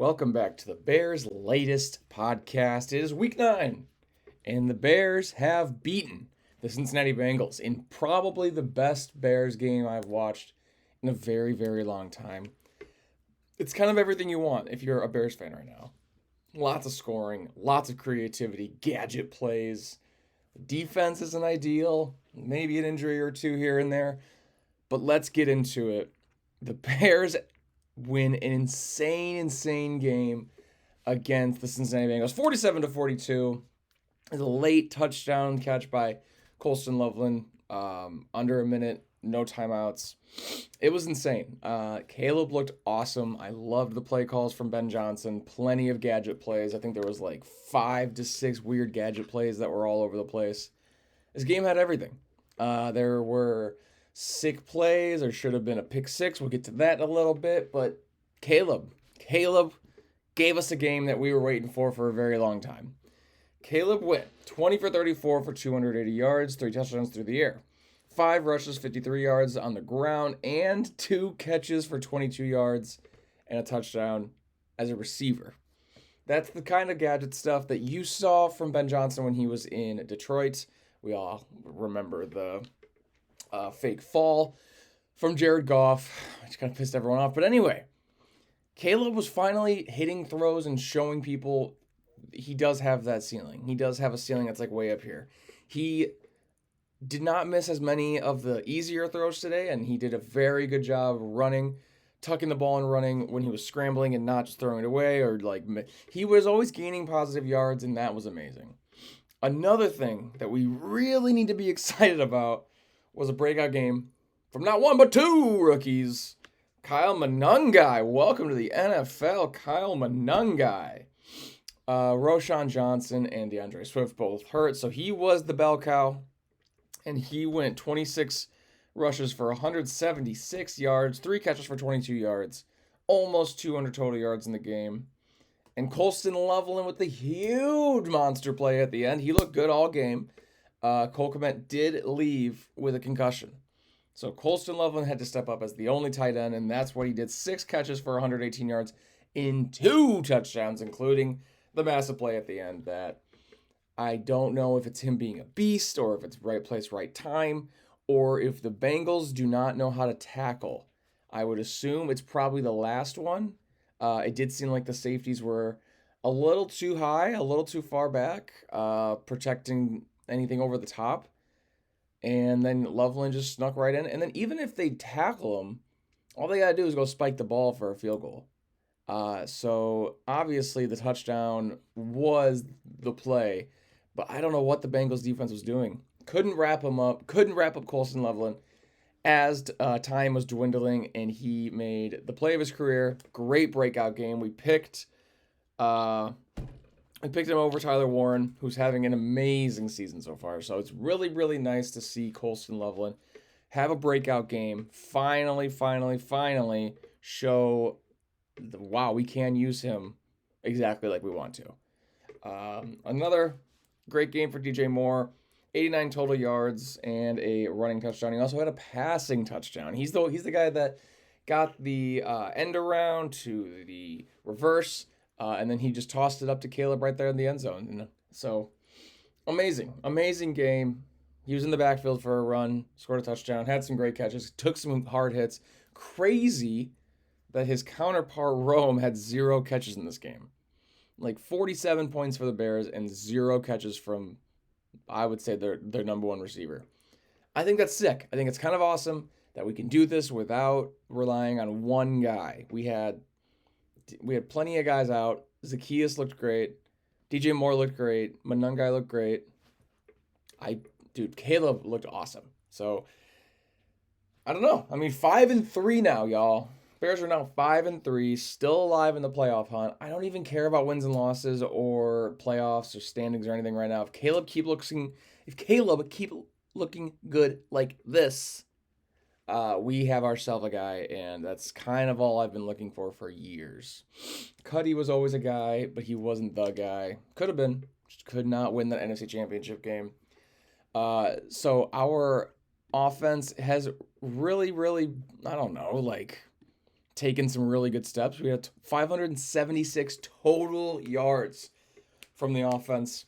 Welcome back to the Bears' latest podcast. It is week 9, and the Bears have beaten the Cincinnati Bengals in probably the best Bears game I've watched in a very, very long time. It's kind of everything you want if you're a Bears fan right now. Lots of scoring, lots of creativity, gadget plays. Defense isn't ideal, maybe an injury or two here and there, but let's get into it. The Bears win an insane game against the Cincinnati Bengals, 47-42. A late touchdown catch by Colton St, under a minute, no timeouts. It was insane. Caleb looked awesome. I loved the play calls from Ben Johnson. Plenty of gadget plays. I think there was like 5 to 6 weird gadget plays that were all over the place. This game had everything. There were sick plays. There should have been a pick six. We'll get to that in a little bit. But Caleb gave us a game that we were waiting for a very long time. Caleb went 20 for 34 for 280 yards, 3 touchdowns through the air. 5 rushes, 53 yards on the ground, and 2 catches for 22 yards and a touchdown as a receiver. That's the kind of gadget stuff that you saw from Ben Johnson when he was in Detroit. We all remember the fake fall from Jared Goff, which kind of pissed everyone off. But anyway, Caleb was finally hitting throws and showing people he does have that ceiling. He does have a ceiling that's like way up here. He did not miss as many of the easier throws today, and he did a very good job running, tucking the ball and running when he was scrambling and not just throwing it away, or he was always gaining positive yards, and that was amazing. Another thing that we really need to be excited about was a breakout game from not one but 2 rookies. Kyle Monangai, welcome to the NFL, Kyle Monangai. Roschon Johnson and DeAndre Swift both hurt, so he was the bell cow, and he went 26 rushes for 176 yards, 3 catches for 22 yards, almost 200 total yards in the game. And Colston leveling with the huge monster play at the end. He looked good all game. Cole Kmet did leave with a concussion. So Colston Loveland had to step up as the only tight end, and that's what he did. 6 catches for 118 yards in 2 touchdowns, including the massive play at the end that I don't know if it's him being a beast or if it's right place, right time, or if the Bengals do not know how to tackle. I would assume it's probably the last one. It did seem like the safeties were a little too high, a little too far back, protecting anything over the top. And then Loveland just snuck right in. And then even if they tackle him, all they got to do is go spike the ball for a field goal. So obviously the touchdown was the play, but I don't know what the Bengals defense was doing. Couldn't wrap up Colston Loveland as time was dwindling, and he made the play of his career. Great breakout game. We picked him over Tyler Warren, who's having an amazing season so far. So it's really, really nice to see Colston Loveland have a breakout game. Finally show wow, we can use him exactly like we want to. Another great game for DJ Moore. 89 total yards and a running touchdown. He also had a passing touchdown. He's the guy that got the end around to the reverse, and then he just tossed it up to Caleb right there in the end zone. And so amazing game. He was in the backfield for a run, scored a touchdown, had some great catches, took some hard hits. Crazy that his counterpart Rome had 0 catches in this game. Like 47 points for the Bears and 0 catches from, I would say, their number one receiver. I think that's sick. I think it's kind of awesome that we can do this without relying on one guy. We had plenty of guys out. Zacchaeus looked great. DJ Moore looked great. Monangai looked great. Caleb looked awesome. So, I don't know. I mean, 5-3 now, y'all. Bears are now 5-3, still alive in the playoff hunt. I don't even care about wins and losses or playoffs or standings or anything right now. If Caleb keep looking good like this, we have ourselves a guy, and that's kind of all I've been looking for years. Cuddy was always a guy, but he wasn't the guy. Could have been, just could not win that NFC Championship game. So our offense has really, I don't know, taken some really good steps. We had 576 total yards from the offense.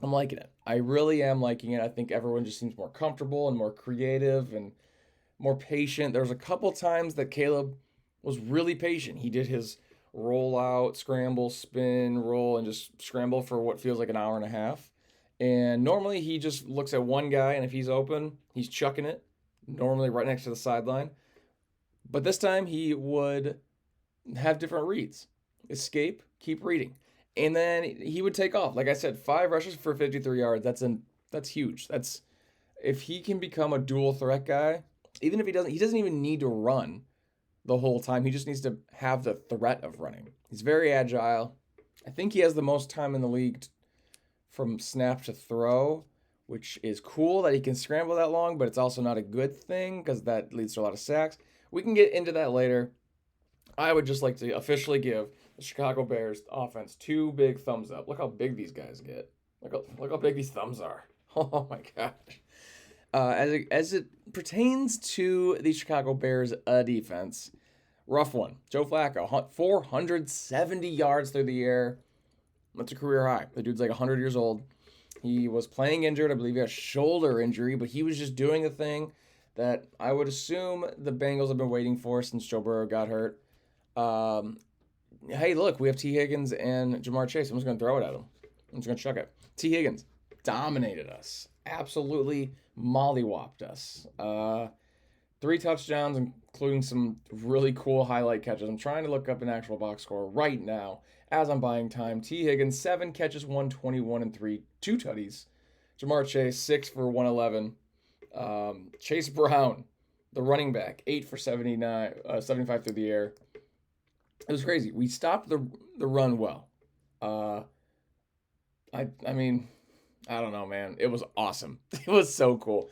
I'm liking it. I really am liking it. I think everyone just seems more comfortable and more creative and more patient. There was a couple times that Caleb was really patient. He did his roll out, scramble, spin, roll, and just scramble for what feels like an hour and a half. And normally he just looks at one guy, and if he's open, he's chucking it, normally right next to the sideline. But this time he would have different reads. Escape, keep reading. And then he would take off. Like I said, 5 rushes for 53 yards. That's huge. That's if he can become a dual threat guy, even if he doesn't even need to run the whole time. He just needs to have the threat of running. He's very agile. I think he has the most time in the league from snap to throw, which is cool that he can scramble that long, but it's also not a good thing because that leads to a lot of sacks. We can get into that later. I would just like to officially give the Chicago Bears offense 2 big thumbs up. Look how big these guys get. Look how big these thumbs are. Oh my gosh. As it pertains to the Chicago Bears defense, rough one. Joe Flacco, 470 yards through the air. That's a career high. The dude's like 100 years old. He was playing injured. I believe he had a shoulder injury, but he was just doing a thing that I would assume the Bengals have been waiting for since Joe Burrow got hurt. Hey, look, we have T. Higgins and Jamar Chase. I'm just going to throw it at him. I'm just going to chuck it. T. Higgins dominated us. Absolutely mollywopped us. 3 touchdowns, including some really cool highlight catches. I'm trying to look up an actual box score right now as I'm buying time. T. Higgins, 7 catches, 121 and 3, 2 tutties. Jamar Chase, 6 for 111. Chase Brown, the running back, 8 for 75 through the air. It was crazy. We stopped the run well. I mean, I don't know, man. It was awesome. It was so cool.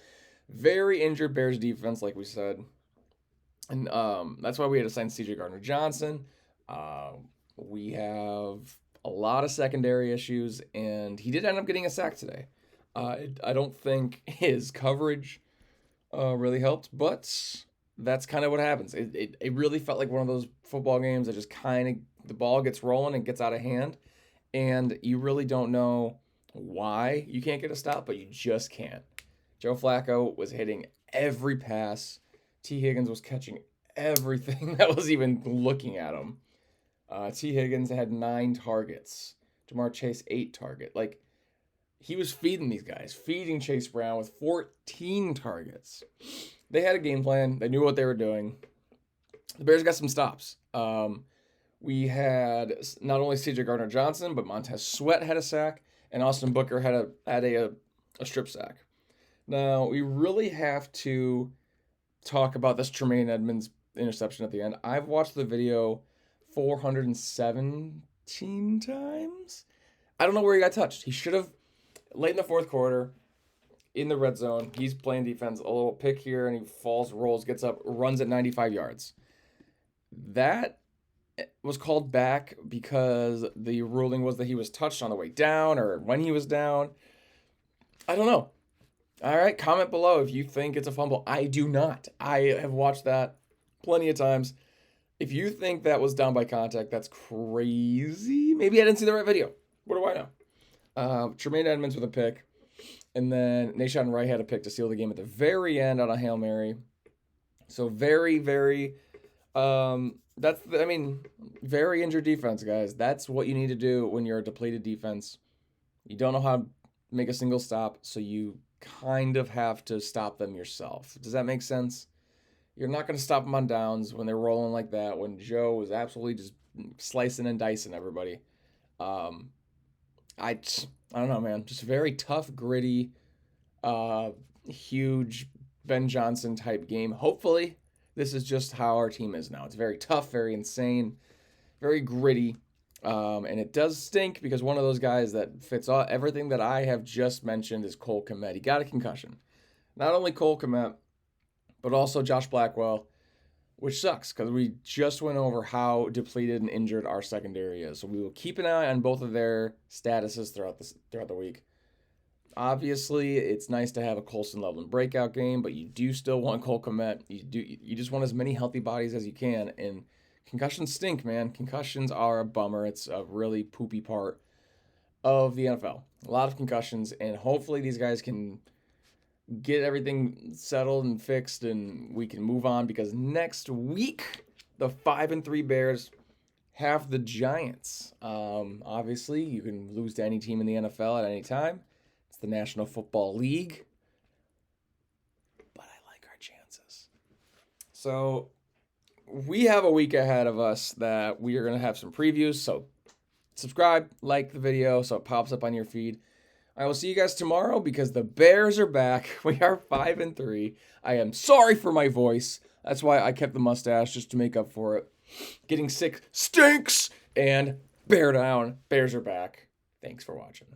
Very injured Bears defense, like we said. And that's why we had to sign C.J. Gardner-Johnson. We have a lot of secondary issues, and he did end up getting a sack today. I don't think his coverage really helped, but that's kind of what happens. It really felt like one of those football games that just kind of the ball gets rolling and gets out of hand, and you really don't know why you can't get a stop, but you just can't. Joe Flacco was hitting every pass. T. Higgins was catching everything that was even looking at him. T. Higgins had 9 targets. Jamar Chase, 8 targets. Like, he was feeding these guys, feeding Chase Brown with 14 targets. They had a game plan. They knew what they were doing. The Bears got some stops. We had not only C.J. Gardner-Johnson, but Montez Sweat had a sack, and Austin Booker had a strip sack. Now, we really have to talk about this Tremaine Edmonds interception at the end. I've watched the video 417 times. I don't know where he got touched. He should have, late in the fourth quarter, in the red zone, he's playing defense, a little pick here, and he falls, rolls, gets up, runs at 95 yards. That was called back because the ruling was that he was touched on the way down or when he was down. I don't know. All right, comment below if you think it's a fumble. I do not. I have watched that plenty of times. If you think that was down by contact, that's crazy. Maybe I didn't see the right video. What do I know? Tremaine Edmonds with a pick. And then Nahshon Wright had a pick to seal the game at the very end on a Hail Mary. So very, very, very injured defense, guys. That's what you need to do when you're a depleted defense. You don't know how to make a single stop, so you kind of have to stop them yourself. Does that make sense? You're not going to stop them on downs when they're rolling like that, when Joe was absolutely just slicing and dicing everybody. I don't know, man. Just very tough, gritty, huge Ben Johnson type game. Hopefully, this is just how our team is now. It's very tough, very insane, very gritty. And it does stink because one of those guys that fits everything that I have just mentioned is Cole Kmet. He got a concussion. Not only Cole Kmet, but also Josh Blackwell, which sucks because we just went over how depleted and injured our secondary is. So we will keep an eye on both of their statuses throughout the week. Obviously, it's nice to have a Colson Loveland breakout game, but you do still want Cole Kmet. You just want as many healthy bodies as you can. And concussions stink, man. Concussions are a bummer. It's a really poopy part of the NFL. A lot of concussions, and hopefully these guys can get everything settled and fixed, and we can move on because next week the 5-3 Bears have the Giants. Obviously, you can lose to any team in the NFL at any time. It's the National Football League, but I like our chances. So we have a week ahead of us that we are going to have some previews. So subscribe, like the video so it pops up on your feed. I will see you guys tomorrow because the Bears are back. We are 5-3. I am sorry for my voice. That's why I kept the mustache, just to make up for it. Getting sick stinks. And bear down. Bears are back. Thanks for watching.